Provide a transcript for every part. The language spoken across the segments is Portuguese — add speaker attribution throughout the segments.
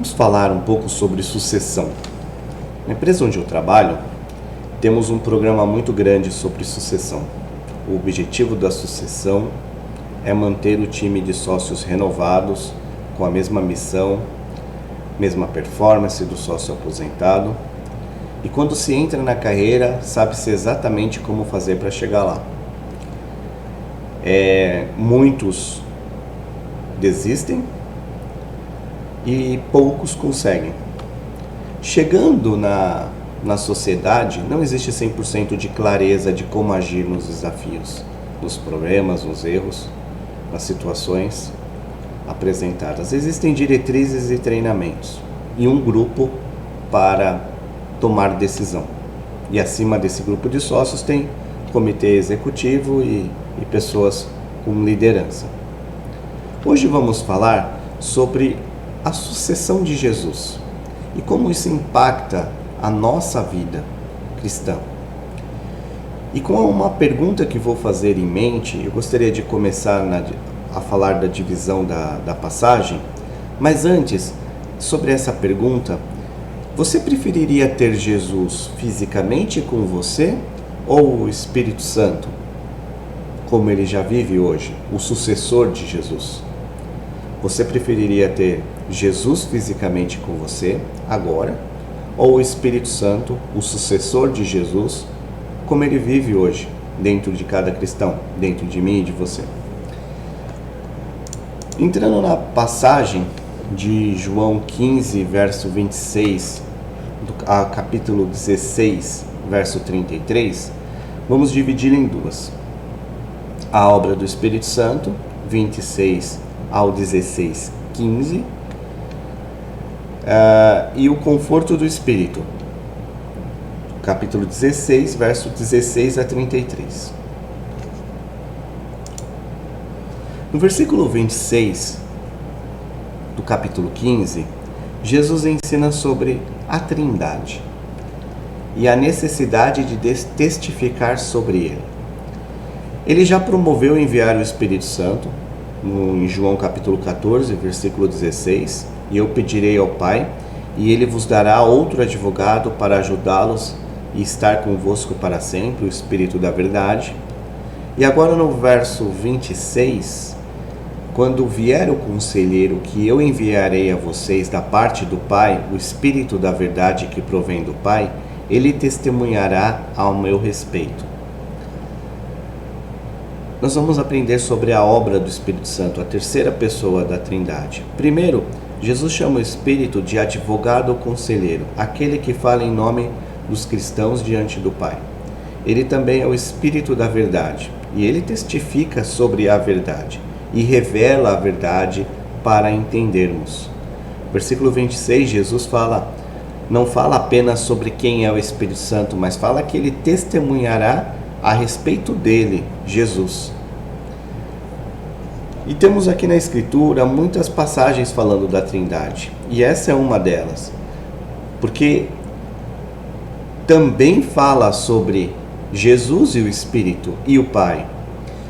Speaker 1: Vamos falar um pouco sobre sucessão. Na empresa onde eu trabalho, temos um programa muito grande sobre sucessão. O objetivo da sucessão é manter o time de sócios renovados, com a mesma missão, mesma performance do sócio aposentado. E quando se entra na carreira, sabe-se exatamente como fazer para chegar lá. Muitos desistem e poucos conseguem. Chegando na sociedade, não existe 100% de clareza de como agir nos desafios, nos problemas, nos erros, nas situações apresentadas. Existem diretrizes e treinamentos e um grupo para tomar decisão. E acima desse grupo de sócios tem comitê executivo e pessoas com liderança. Hoje vamos falar sobre a sucessão de Jesus e como isso impacta a nossa vida cristã. E com uma pergunta que vou fazer em mente, eu gostaria de começar a falar da divisão da passagem, mas antes, sobre essa pergunta, você preferiria ter Jesus fisicamente com você ou o Espírito Santo, como ele já vive hoje, o sucessor de Jesus? Você preferiria ter Jesus fisicamente com você agora ou o Espírito Santo, o sucessor de Jesus, como ele vive hoje dentro de cada cristão, dentro de mim e de você? Entrando na passagem de João 15, verso 26, a capítulo 16, verso 33, vamos dividir em duas. A obra do Espírito Santo, 26 ao 16, 15, e o conforto do Espírito, capítulo 16, verso 16 a 33. No versículo 26 do capítulo 15, Jesus ensina sobre a Trindade e a necessidade de testificar sobre ele. Ele já promoveu enviar o Espírito Santo, em João capítulo 14, versículo 16, e eu pedirei ao Pai, e ele vos dará outro advogado para ajudá-los e estar convosco para sempre, o Espírito da verdade. E agora no verso 26, quando vier o conselheiro que eu enviarei a vocês da parte do Pai, o Espírito da verdade que provém do Pai, ele testemunhará ao meu respeito. Nós vamos aprender sobre a obra do Espírito Santo, a terceira pessoa da Trindade. Primeiro, Jesus chama o Espírito de advogado ou conselheiro, aquele que fala em nome dos cristãos diante do Pai. Ele também é o Espírito da verdade, e ele testifica sobre a verdade e revela a verdade para entendermos. Versículo 26, Jesus não fala apenas sobre quem é o Espírito Santo, mas fala que ele testemunhará a respeito dele, Jesus. E temos aqui na Escritura muitas passagens falando da Trindade, e essa é uma delas, porque também fala sobre Jesus e o Espírito e o Pai.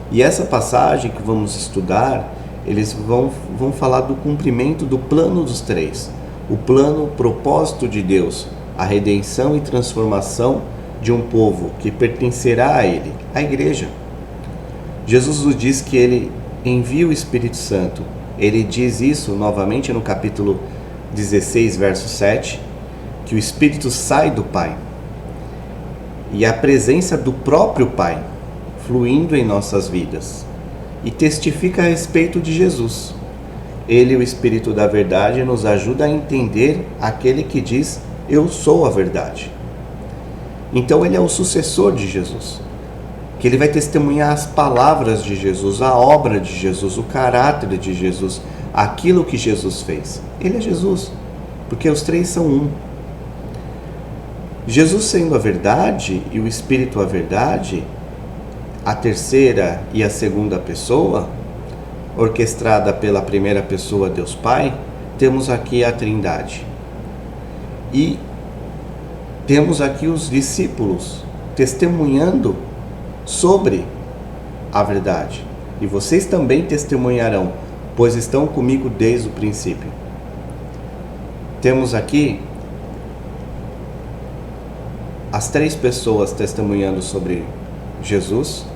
Speaker 1: E essa passagem que vamos estudar, eles vão falar do cumprimento do plano dos três, o plano, o propósito de Deus, a redenção e transformação de um povo que pertencerá a ele, a igreja. Jesus nos diz que ele envia o Espírito Santo. Ele diz isso novamente no capítulo 16, verso 7, que o Espírito sai do Pai. E a presença do próprio Pai fluindo em nossas vidas. E testifica a respeito de Jesus. Ele, o Espírito da verdade, nos ajuda a entender aquele que diz, eu sou a verdade. Então ele é o sucessor de Jesus, que ele vai testemunhar as palavras de Jesus, a obra de Jesus, o caráter de Jesus, aquilo que Jesus fez. Ele é Jesus, porque os três são um. Jesus sendo a verdade e o Espírito a verdade, a terceira e a segunda pessoa, orquestrada pela primeira pessoa, Deus Pai, temos aqui a Trindade. E temos aqui os discípulos testemunhando sobre a verdade. E vocês também testemunharão, pois estão comigo desde o princípio. temos aqui as 3 pessoas testemunhando sobre Jesus,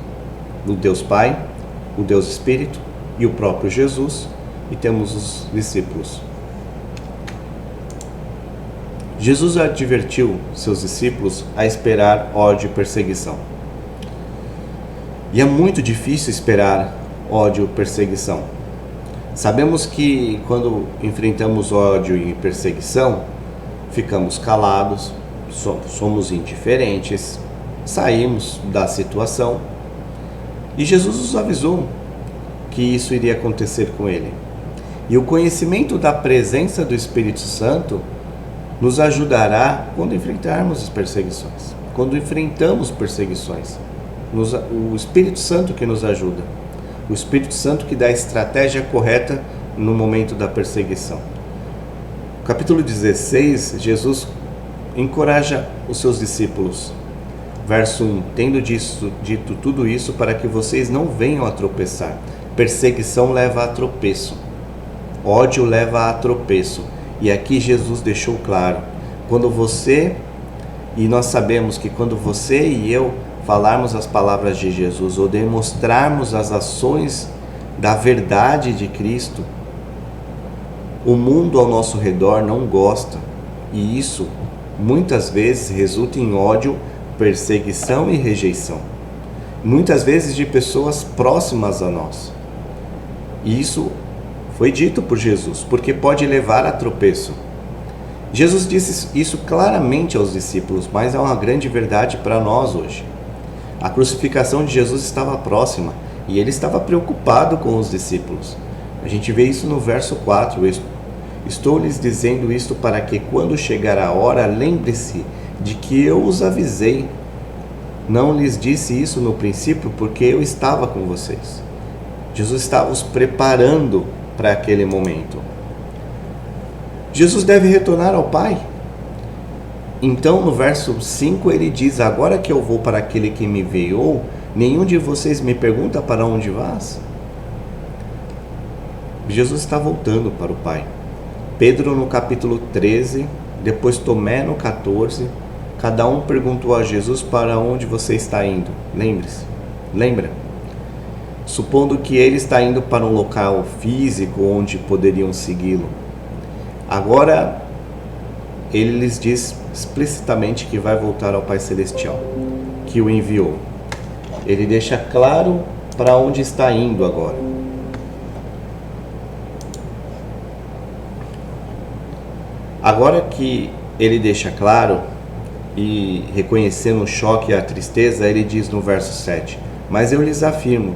Speaker 1: o Deus Pai, o Deus Espírito e o próprio Jesus, e temos os discípulos. Jesus advertiu seus discípulos a esperar ódio e perseguição. E é muito difícil esperar ódio e perseguição. Sabemos que quando enfrentamos ódio e perseguição, ficamos calados, somos indiferentes, saímos da situação. E Jesus nos avisou que isso iria acontecer com ele. E o conhecimento da presença do Espírito Santo nos ajudará quando enfrentarmos as perseguições. Quando enfrentamos perseguições, o Espírito Santo que nos ajuda. O Espírito Santo que dá a estratégia correta no momento da perseguição. No capítulo 16, Jesus encoraja os seus discípulos. Verso 1: tendo dito tudo isso para que vocês não venham a tropeçar. Perseguição leva a tropeço. Ódio leva a tropeço. E aqui Jesus deixou claro, nós sabemos que quando você e eu falarmos as palavras de Jesus ou demonstrarmos as ações da verdade de Cristo, o mundo ao nosso redor não gosta, e isso muitas vezes resulta em ódio, perseguição e rejeição, muitas vezes de pessoas próximas a nós. E isso foi dito por Jesus, porque pode levar a tropeço. Jesus disse isso claramente aos discípulos, mas é uma grande verdade para nós hoje. A crucificação de Jesus estava próxima e ele estava preocupado com os discípulos. A gente vê isso no verso 4. Estou lhes dizendo isto para que quando chegar a hora, lembre-se de que eu os avisei. Não lhes disse isso no princípio porque eu estava com vocês. Jesus estava os preparando para aquele momento. Jesus deve retornar ao Pai. Então, no verso 5, ele diz: agora que eu vou para aquele que me enviou, nenhum de vocês me pergunta para onde vás? Jesus está voltando para o Pai. Pedro no capítulo 13, depois Tomé no 14, cada um perguntou a Jesus: para onde você está indo? Lembre-se, lembra? Supondo que ele está indo para um local físico onde poderiam segui-lo. Agora, ele lhes diz explicitamente que vai voltar ao Pai Celestial, que o enviou. Ele deixa claro para onde está indo agora. Agora que ele deixa claro, e reconhecendo o choque e a tristeza, ele diz no verso 7: mas eu lhes afirmo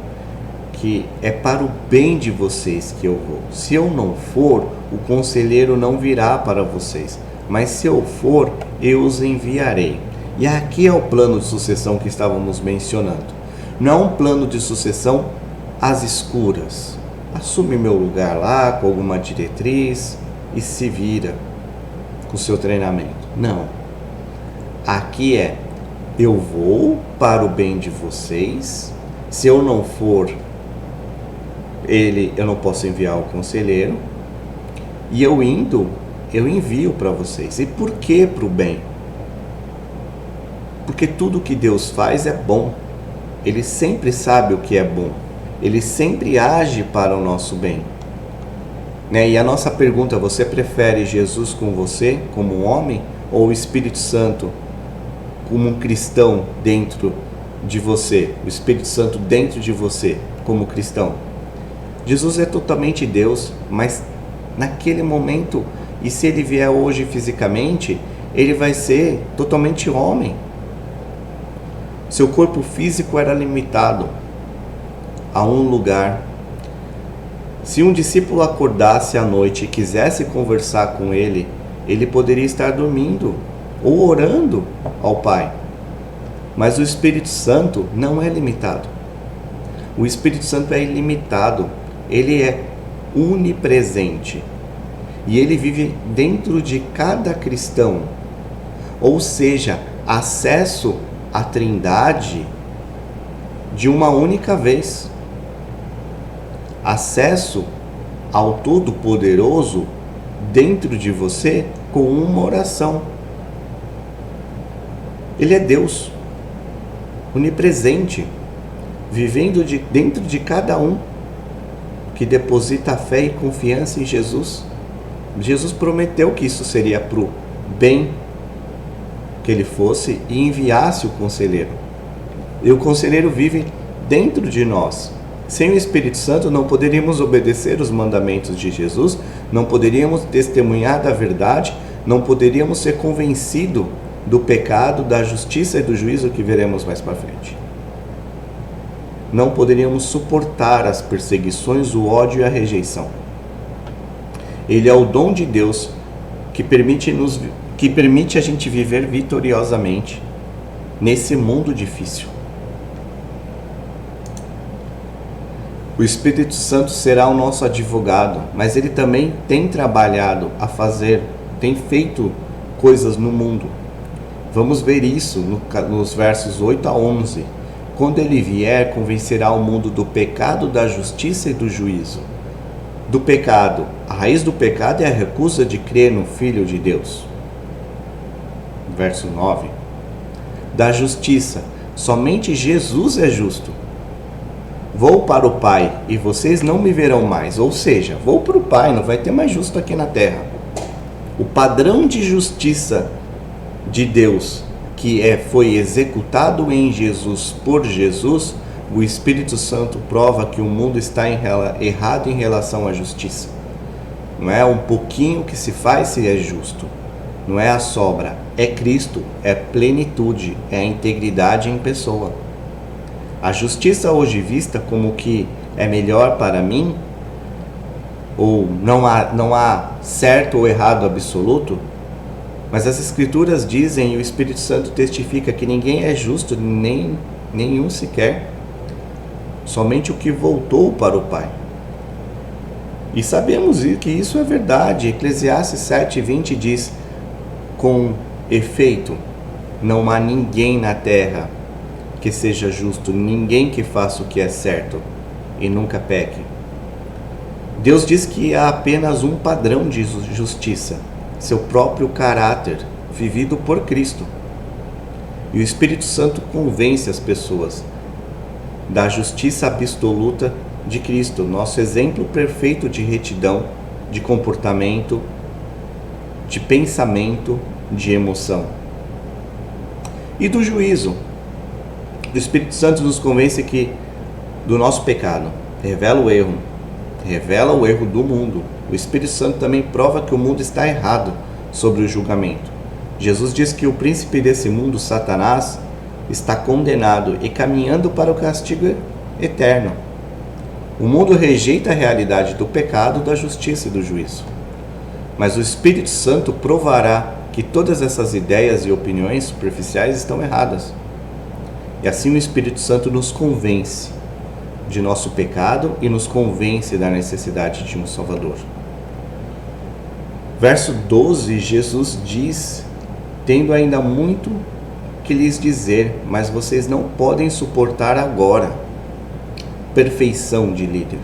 Speaker 1: que é para o bem de vocês que eu vou. Se eu não for, o conselheiro não virá para vocês, mas se eu for, eu os enviarei. E aqui é o plano de sucessão que estávamos mencionando. Não é um plano de sucessão às escuras. Assume meu lugar lá com alguma diretriz e se vira com o seu treinamento. Não. Aqui é: eu vou para o bem de vocês. Se eu não for, eu não posso enviar o conselheiro. E eu indo, eu envio para vocês. E por que para o bem? Porque tudo que Deus faz é bom. Ele sempre sabe o que é bom. Ele sempre age para o nosso bem. E a nossa pergunta: você prefere Jesus com você, como um homem, ou o Espírito Santo, como um cristão dentro de você? O Espírito Santo dentro de você, como cristão? Jesus é totalmente Deus, mas naquele momento, e se ele vier hoje fisicamente, ele vai ser totalmente homem. Seu corpo físico era limitado a um lugar. Se um discípulo acordasse à noite e quisesse conversar com ele, ele poderia estar dormindo ou orando ao Pai. Mas o Espírito Santo não é limitado. O Espírito Santo é ilimitado. Ele é onipresente. E ele vive dentro de cada cristão. Ou seja, acesso à Trindade de uma única vez. Acesso ao Todo-Poderoso dentro de você com uma oração. Ele é Deus, onipresente, vivendo dentro de cada um que deposita fé e confiança em Jesus. Jesus prometeu que isso seria para o bem que ele fosse e enviasse o conselheiro. E o conselheiro vive dentro de nós. Sem o Espírito Santo não poderíamos obedecer os mandamentos de Jesus, não poderíamos testemunhar da verdade, não poderíamos ser convencidos do pecado, da justiça e do juízo que veremos mais para frente. Não poderíamos suportar as perseguições, o ódio e a rejeição. Ele é o dom de Deus que permite a gente viver vitoriosamente nesse mundo difícil. O Espírito Santo será o nosso advogado, mas ele também tem trabalhado tem feito coisas no mundo. Vamos ver isso nos versos 8 a 11. Quando ele vier, convencerá o mundo do pecado, da justiça e do juízo. Do pecado, a raiz do pecado é a recusa de crer no Filho de Deus. Verso 9. Da justiça, somente Jesus é justo. Vou para o Pai e vocês não me verão mais. Ou seja, vou para o Pai, não vai ter mais justo aqui na terra. O padrão de justiça de Deus que foi executado em Jesus por Jesus, o Espírito Santo prova que o mundo está errado em relação à justiça. Não é um pouquinho que se faz se é justo. Não é a sobra. É Cristo, é plenitude, é a integridade em pessoa. A justiça hoje vista como que é melhor para mim, ou não há certo ou errado absoluto, mas as Escrituras dizem e o Espírito Santo testifica que ninguém é justo, nenhum sequer, somente o que voltou para o Pai. E sabemos que isso é verdade. Eclesiastes 7:20 diz: com efeito, não há ninguém na terra que seja justo, ninguém que faça o que é certo e nunca peque. Deus diz que há apenas um padrão de justiça, seu próprio caráter, vivido por Cristo. E o Espírito Santo convence as pessoas da justiça absoluta de Cristo, nosso exemplo perfeito de retidão, de comportamento, de pensamento, de emoção. E do juízo. O Espírito Santo nos convence do nosso pecado, revela o erro do mundo. O Espírito Santo também prova que o mundo está errado sobre o julgamento. Jesus diz que o príncipe desse mundo, Satanás, está condenado e caminhando para o castigo eterno. O mundo rejeita a realidade do pecado, da justiça e do juízo. Mas o Espírito Santo provará que todas essas ideias e opiniões superficiais estão erradas. E assim o Espírito Santo nos convence de nosso pecado e nos convence da necessidade de um Salvador. Verso 12, Jesus diz: tendo ainda muito que lhes dizer, mas vocês não podem suportar agora. Perfeição de líder.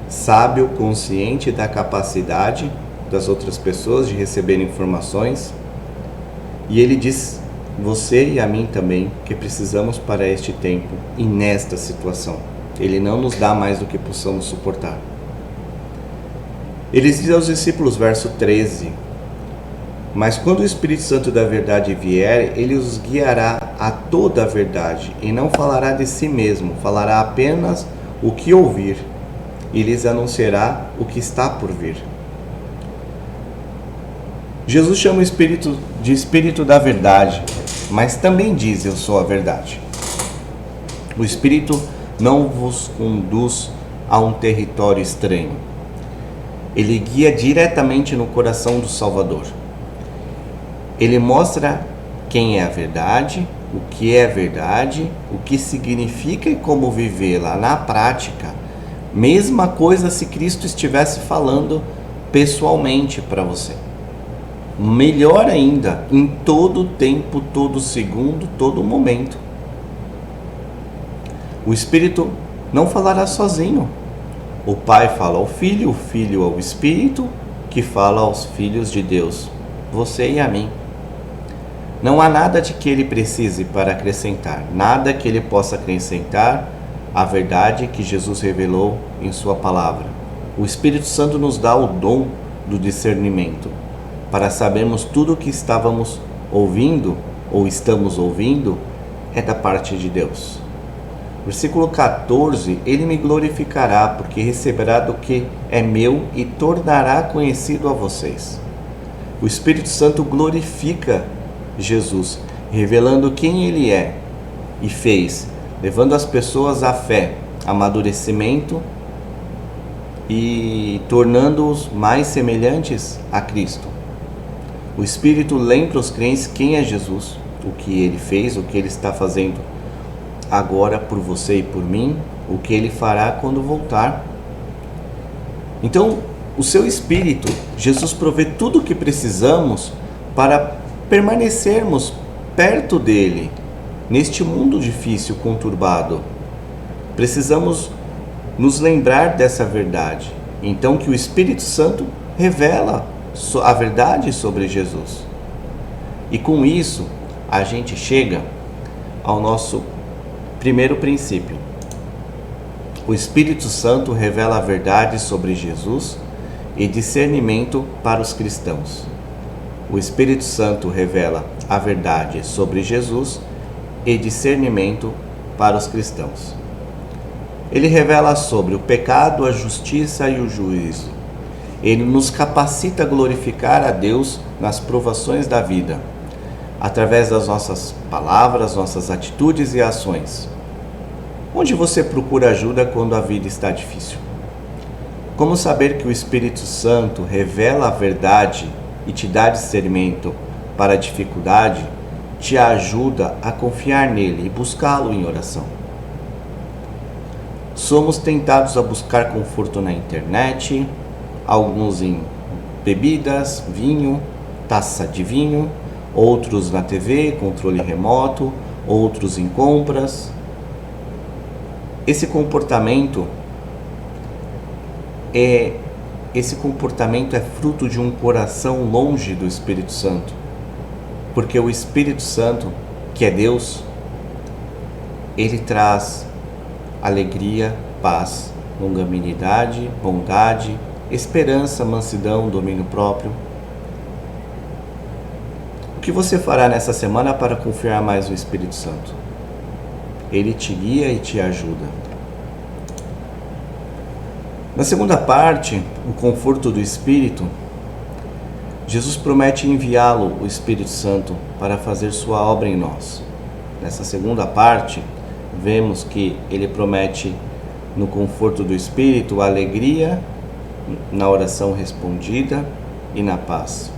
Speaker 1: Sábio, consciente da capacidade das outras pessoas de receber informações. E ele diz: você e a mim também, que precisamos para este tempo e nesta situação. Ele não nos dá mais do que possamos suportar. Ele diz aos discípulos, verso 13: mas quando o Espírito Santo da verdade vier, ele os guiará a toda a verdade, e não falará de si mesmo, falará apenas o que ouvir, e lhes anunciará o que está por vir. Jesus chama o Espírito de Espírito da verdade, mas também diz: eu sou a verdade. O Espírito não vos conduz a um território estranho. Ele guia diretamente no coração do Salvador. Ele mostra quem é a verdade, o que é verdade, o que significa e como vivê-la na prática. Mesma coisa se Cristo estivesse falando pessoalmente para você. Melhor ainda, em todo tempo, todo segundo, todo momento. O Espírito não falará sozinho. O Pai fala ao Filho, o Filho ao Espírito, que fala aos filhos de Deus, você e a mim. Não há nada de que ele precise para acrescentar, nada que ele possa acrescentar à verdade que Jesus revelou em sua palavra. O Espírito Santo nos dá o dom do discernimento, para sabermos tudo o que estávamos ouvindo ou estamos ouvindo é da parte de Deus. Versículo 14, ele me glorificará, porque receberá do que é meu e tornará conhecido a vocês. O Espírito Santo glorifica Jesus, revelando quem ele é e fez, levando as pessoas à fé, amadurecimento e tornando-os mais semelhantes a Cristo. O Espírito lembra os crentes quem é Jesus, o que ele fez, o que ele está fazendo agora por você e por mim, o que ele fará quando voltar. Então, o seu Espírito, Jesus provê tudo o que precisamos para permanecermos perto dele, neste mundo difícil, conturbado. Precisamos nos lembrar dessa verdade. Então, que o Espírito Santo revela a verdade sobre Jesus. E com isso, a gente chega ao nosso primeiro princípio. O Espírito Santo revela a verdade sobre Jesus e discernimento para os cristãos. O Espírito Santo revela a verdade sobre Jesus e discernimento para os cristãos. Ele revela sobre o pecado, a justiça e o juízo. Ele nos capacita a glorificar a Deus nas provações da vida, através das nossas palavras, nossas atitudes e ações. Onde você procura ajuda quando a vida está difícil? Como saber que o Espírito Santo revela a verdade e te dá discernimento para a dificuldade, te ajuda a confiar nele e buscá-lo em oração? Somos tentados a buscar conforto na internet, alguns em bebidas, vinho, taça de vinho, outros na TV, controle remoto, outros em compras. Esse comportamento é fruto de um coração longe do Espírito Santo, porque o Espírito Santo, que é Deus, ele traz alegria, paz, longanimidade, bondade, esperança, mansidão, domínio próprio. O que você fará nessa semana para confiar mais no Espírito Santo? Ele te guia e te ajuda. Na segunda parte, o conforto do Espírito, Jesus promete enviá-lo, o Espírito Santo, para fazer sua obra em nós. Nessa segunda parte, vemos que ele promete, no conforto do Espírito, a alegria na oração respondida e na paz.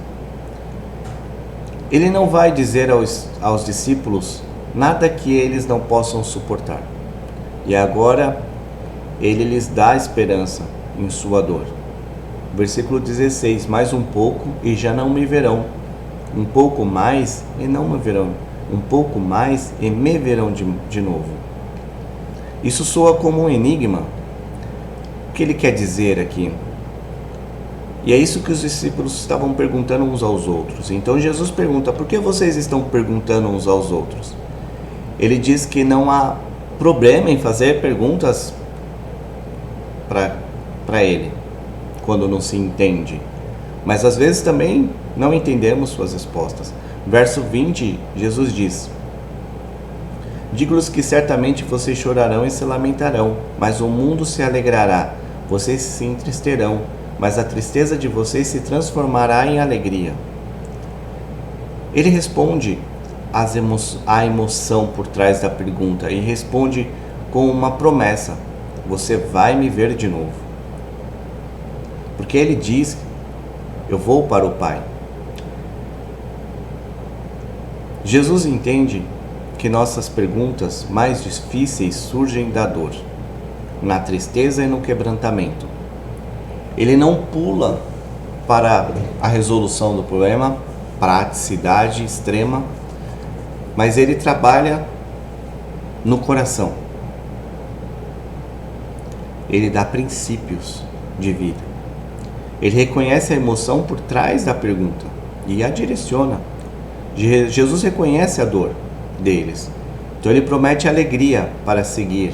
Speaker 1: Ele não vai dizer aos discípulos nada que eles não possam suportar. E agora, ele lhes dá esperança em sua dor. Versículo 16, mais um pouco e já não me verão. Um pouco mais e não me verão. Um pouco mais e me verão de novo. Isso soa como um enigma. O que ele quer dizer aqui? E é isso que os discípulos estavam perguntando uns aos outros. Então Jesus pergunta, por que vocês estão perguntando uns aos outros? Ele diz que não há problema em fazer perguntas para ele, quando não se entende. Mas às vezes também não entendemos suas respostas. Verso 20, Jesus diz: digo-lhes que certamente vocês chorarão e se lamentarão, mas o mundo se alegrará. Vocês se entristecerão, mas a tristeza de vocês se transformará em alegria. Ele responde à emoção por trás da pergunta e responde com uma promessa: você vai me ver de novo. Porque ele diz: eu vou para o Pai. Jesus entende que nossas perguntas mais difíceis surgem da dor, na tristeza e no quebrantamento. Ele não pula para a resolução do problema, praticidade extrema, mas ele trabalha no coração. Ele dá princípios de vida. Ele reconhece a emoção por trás da pergunta e a direciona. Jesus reconhece a dor deles, então ele promete alegria para seguir.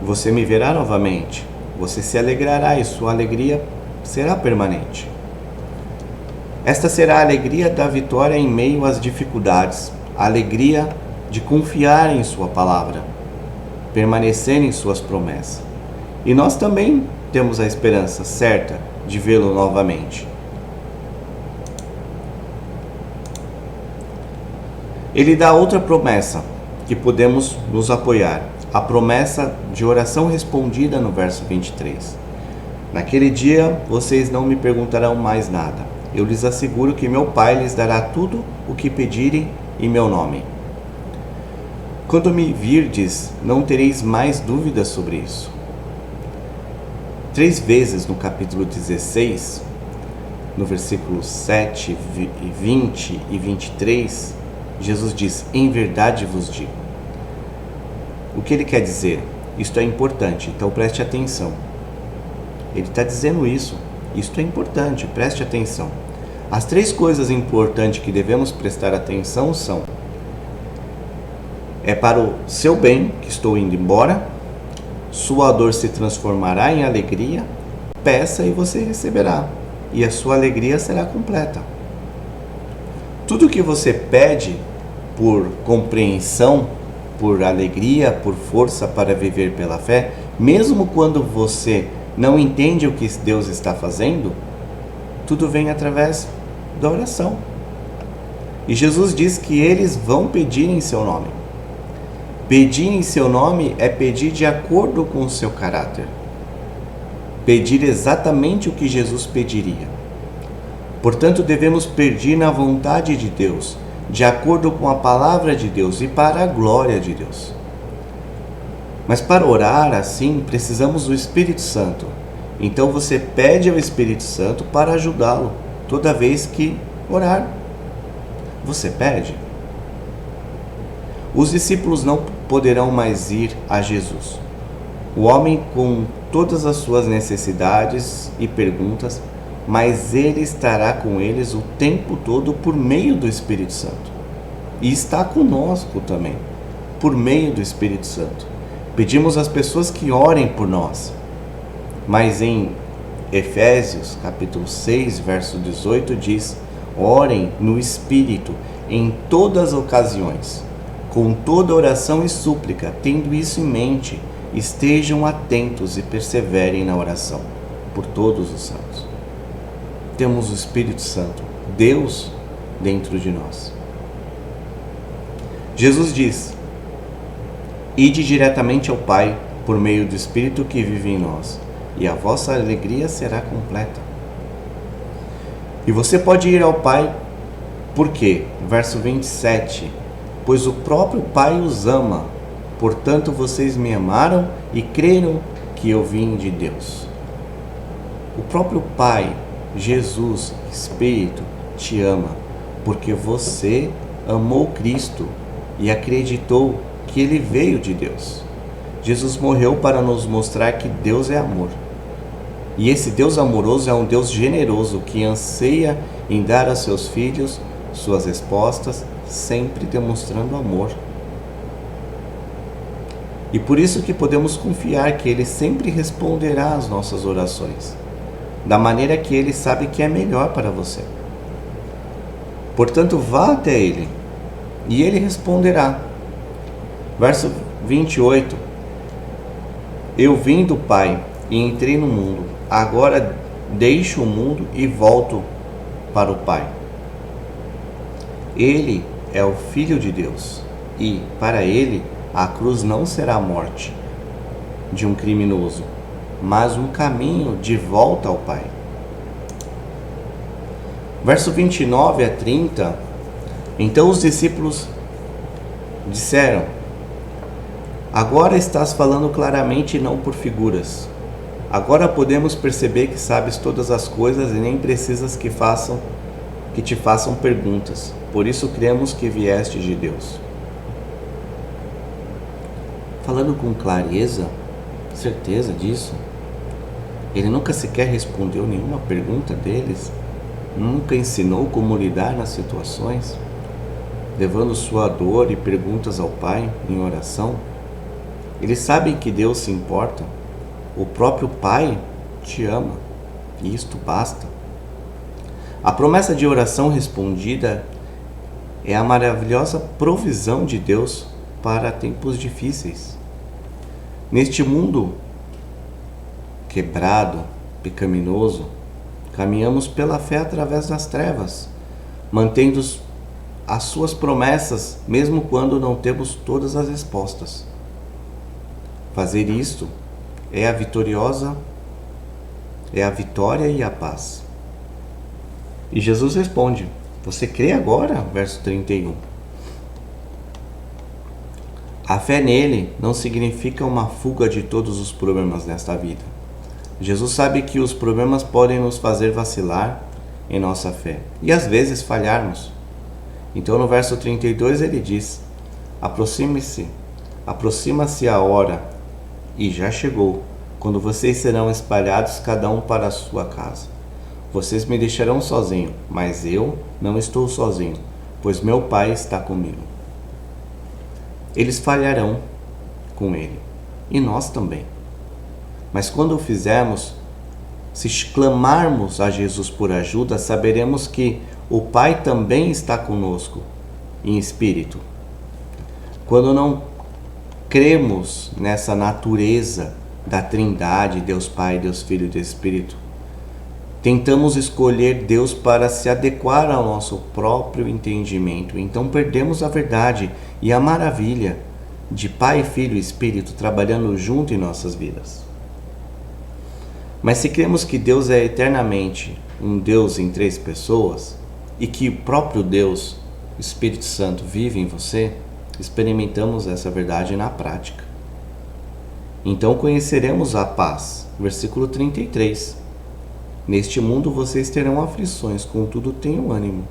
Speaker 1: Você me verá novamente, você se alegrará e sua alegria será permanente. Esta será a alegria da vitória em meio às dificuldades, a alegria de confiar em sua palavra, permanecer em suas promessas. E nós também temos a esperança certa de vê-lo novamente. Ele dá outra promessa que podemos nos apoiar, a promessa de oração respondida no verso 23. Naquele dia vocês não me perguntarão mais nada. Eu lhes asseguro que meu Pai lhes dará tudo o que pedirem em meu nome. Quando me virdes, não tereis mais dúvidas sobre isso. 3 vezes no capítulo 16, no versículo 7, 20 e 23, Jesus diz: em verdade vos digo. O que ele quer dizer? Isto é importante, então preste atenção. Ele está dizendo isso. Isto é importante, preste atenção. As 3 coisas importantes que devemos prestar atenção são: é para o seu bem que estou indo embora, sua dor se transformará em alegria, peça e você receberá, e a sua alegria será completa. Tudo que você pede por compreensão, por alegria, por força para viver pela fé, mesmo quando você não entende o que Deus está fazendo, tudo vem através da oração. E Jesus diz que eles vão pedir em seu nome. Pedir em seu nome é pedir de acordo com o seu caráter. Pedir exatamente o que Jesus pediria. Portanto, devemos pedir na vontade de Deus, de acordo com a palavra de Deus e para a glória de Deus. Mas para orar assim, precisamos do Espírito Santo. Então você pede ao Espírito Santo para ajudá-lo toda vez que orar. Você pede? Os discípulos não poderão mais ir a Jesus. O homem com todas as suas necessidades e perguntas, mas ele estará com eles o tempo todo por meio do Espírito Santo. E está conosco também, por meio do Espírito Santo. Pedimos às pessoas que orem por nós. Mas em Efésios, capítulo 6, verso 18, diz: orem no Espírito em todas as ocasiões, com toda oração e súplica, tendo isso em mente, estejam atentos e perseverem na oração por todos os santos. Temos o Espírito Santo, Deus dentro de nós. Jesus diz: ide diretamente ao Pai por meio do Espírito que vive em nós, e a vossa alegria será completa. E você pode ir ao Pai, por quê? Verso 27, pois o próprio Pai os ama, portanto vocês me amaram e creram que eu vim de Deus. O próprio Pai, Jesus, Espírito, te ama, porque você amou Cristo e acreditou que Ele veio de Deus. Jesus morreu para nos mostrar que Deus é amor. E esse Deus amoroso é um Deus generoso que anseia em dar a seus filhos suas respostas, sempre demonstrando amor. E por isso que podemos confiar que Ele sempre responderá às nossas orações, da maneira que Ele sabe que é melhor para você. Portanto, vá até Ele e Ele responderá. Verso 28. Eu vim do Pai e entrei no mundo. Agora deixo o mundo e volto para o Pai. Ele é o Filho de Deus e, para Ele, a cruz não será a morte de um criminoso, mas um caminho de volta ao Pai. Verso 29 a 30. Então os discípulos disseram: agora estás falando claramente e não por figuras. Agora podemos perceber que sabes todas as coisas e nem precisas que te façam perguntas. Por isso cremos que vieste de Deus. Falando com clareza, certeza disso. Ele nunca sequer respondeu nenhuma pergunta deles, nunca ensinou como lidar nas situações, levando sua dor e perguntas ao Pai em oração. Eles sabem que Deus se importa, o próprio Pai te ama, e isto basta. A promessa de oração respondida é a maravilhosa provisão de Deus para tempos difíceis. Neste mundo quebrado, pecaminoso, caminhamos pela fé através das trevas, mantendo as suas promessas, mesmo quando não temos todas as respostas. Fazer isto é a vitória e a paz. E Jesus responde: você crê agora? Verso 31. A fé nele não significa uma fuga de todos os problemas nesta vida. Jesus sabe que os problemas podem nos fazer vacilar em nossa fé e às vezes falharmos. Então no verso 32 ele diz: aproxima-se a hora, e já chegou, quando vocês serão espalhados cada um para a sua casa. Vocês me deixarão sozinho, mas eu não estou sozinho, pois meu Pai está comigo. Eles falharão com ele, e nós também. Mas quando o fizermos, se clamarmos a Jesus por ajuda, saberemos que o Pai também está conosco, em espírito. Quando não cremos nessa natureza da Trindade, Deus Pai, Deus Filho e Deus Espírito, tentamos escolher Deus para se adequar ao nosso próprio entendimento. Então perdemos a verdade e a maravilha de Pai, Filho e Espírito trabalhando junto em nossas vidas. Mas se cremos que Deus é eternamente um Deus em 3 pessoas e que o próprio Deus, o Espírito Santo, vive em você, experimentamos essa verdade na prática. Então conheceremos a paz. Versículo 33. Neste mundo vocês terão aflições, contudo tenham ânimo.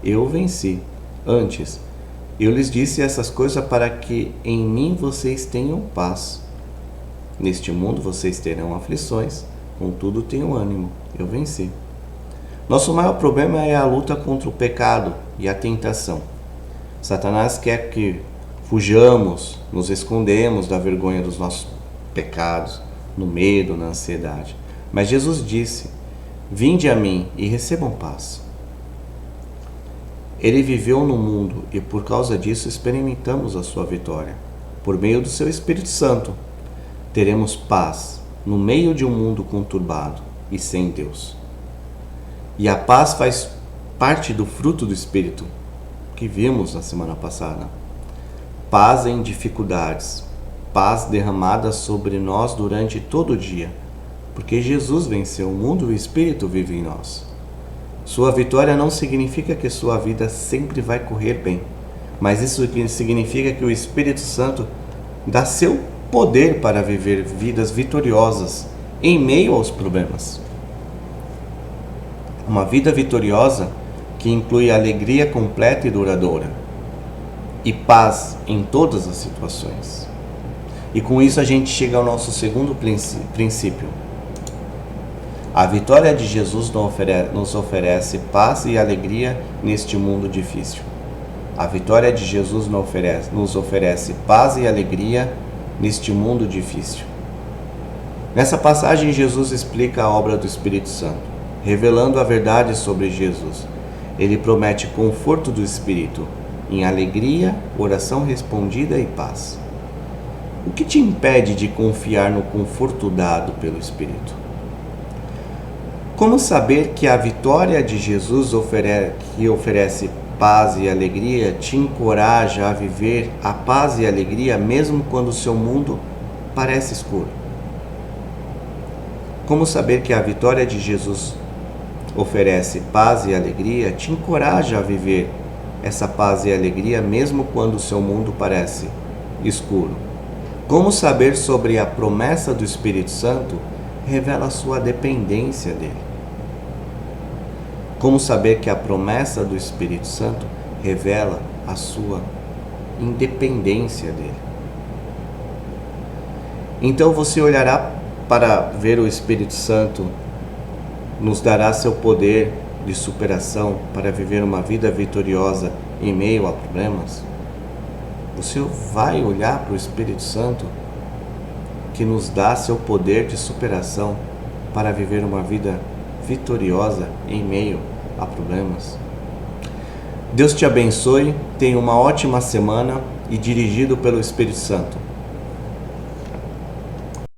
Speaker 1: Eu venci. Antes, eu lhes disse essas coisas para que em mim vocês tenham paz. Neste mundo vocês terão aflições, contudo tenham ânimo. Eu venci. Nosso maior problema é a luta contra o pecado e a tentação. Satanás quer que fujamos, nos escondemos da vergonha dos nossos pecados, no medo, na ansiedade. Mas Jesus disse: vinde a mim e recebam paz. Ele viveu no mundo e por causa disso experimentamos a sua vitória. Por meio do seu Espírito Santo, teremos paz no meio de um mundo conturbado e sem Deus. E a paz faz parte do fruto do Espírito que vimos na semana passada. Paz em dificuldades, paz derramada sobre nós durante todo o dia, porque Jesus venceu o mundo e o Espírito vive em nós. Sua vitória não significa que sua vida sempre vai correr bem, mas isso significa que o Espírito Santo dá seu poder para viver vidas vitoriosas em meio aos problemas. Uma vida vitoriosa que inclui alegria completa e duradoura e paz em todas as situações. E com isso a gente chega ao nosso segundo princípio. A vitória de Jesus nos oferece paz e alegria neste mundo difícil. A vitória de Jesus nos oferece paz e alegria neste mundo difícil. Nessa passagem, Jesus explica a obra do Espírito Santo, revelando a verdade sobre Jesus. Ele promete conforto do Espírito, em alegria, oração respondida e paz. O que te impede de confiar no conforto dado pelo Espírito? Como saber que a vitória de Jesus que oferece paz e alegria te encoraja a viver a paz e alegria mesmo quando o seu mundo parece escuro? Como saber que a vitória de Jesus oferece paz e alegria te encoraja a viver essa paz e alegria mesmo quando o seu mundo parece escuro? Como saber sobre a promessa do Espírito Santo revela a sua dependência dele? Como saber que a promessa do Espírito Santo revela a sua independência dele? Então você olhará para ver o Espírito Santo nos dará seu poder de superação para viver uma vida vitoriosa em meio a problemas? Você vai olhar para o Espírito Santo que nos dá seu poder de superação para viver uma vida vitoriosa em meio a problemas? Deus te abençoe, tenha uma ótima semana e dirigido pelo Espírito Santo.